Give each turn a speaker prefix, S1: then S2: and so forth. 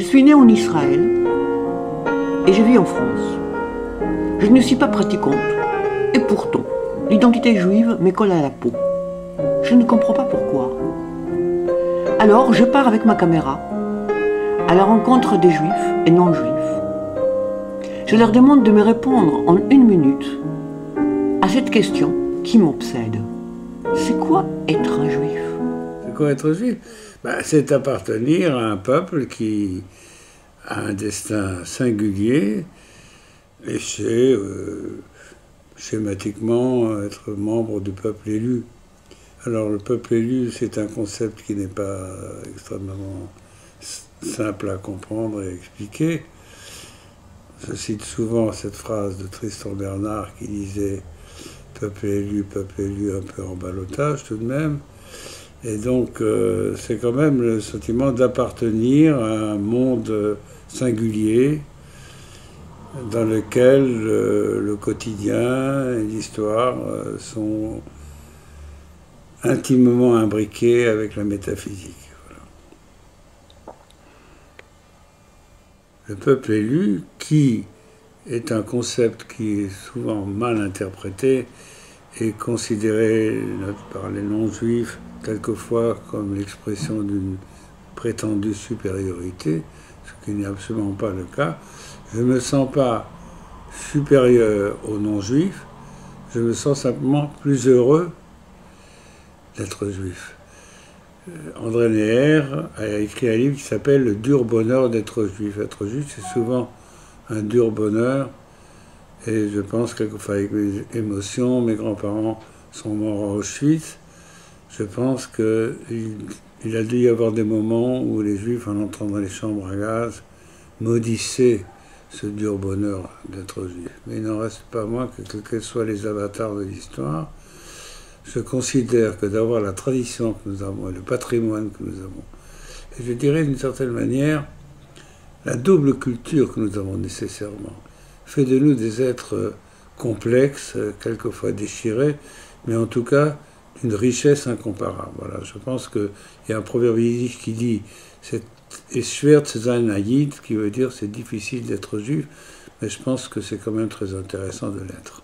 S1: suis né en Israël et je vis en France. Je ne suis pas pratiquante et pourtant, l'identité juive me colle à la peau. Je ne comprends pas pourquoi. Alors, je pars avec ma caméra à la rencontre des juifs et non-juifs. Je leur demande de me répondre en 1 minute à cette question qui m'obsède. C'est quoi être un juif?
S2: C'est quoi être juif? C'est appartenir à un peuple qui a un destin singulier et c'est schématiquement être membre du peuple élu. Alors le peuple élu, c'est un concept qui n'est pas extrêmement simple à comprendre et expliquer. Je cite souvent cette phrase de Tristan Bernard qui disait « peuple élu, un peu en ballottage tout de même ». Et donc c'est quand même le sentiment d'appartenir à un monde singulier dans lequel le quotidien et l'histoire sont intimement imbriqués avec la métaphysique. Voilà. Le peuple élu, qui est un concept qui est souvent mal interprété et considéré par les non-juifs quelquefois comme l'expression d'une prétendue supériorité, ce qui n'est absolument pas le cas. Je ne me sens pas supérieur aux non-juifs, je me sens simplement plus heureux d'être juif. André Neher a écrit un livre qui s'appelle « Le dur bonheur d'être juif ». Être juif, c'est souvent un dur bonheur, et je pense quelquefois avec mes émotions, mes grands-parents sont morts à Auschwitz, je pense qu'il a dû y avoir des moments où les juifs, en entrant dans les chambres à gaz, maudissaient ce dur bonheur d'être juif. Mais il n'en reste pas moins que, quels que soient les avatars de l'histoire, je considère que d'avoir la tradition que nous avons et le patrimoine que nous avons, et je dirais d'une certaine manière, la double culture que nous avons nécessairement, fait de nous des êtres complexes, quelquefois déchirés, mais en tout cas d'une richesse incomparable. Voilà, je pense qu'il y a un proverbe yiddish qui dit « Es schwer zu sein ein Yid », qui veut dire « c'est difficile d'être juif », mais je pense que c'est quand même très intéressant de l'être.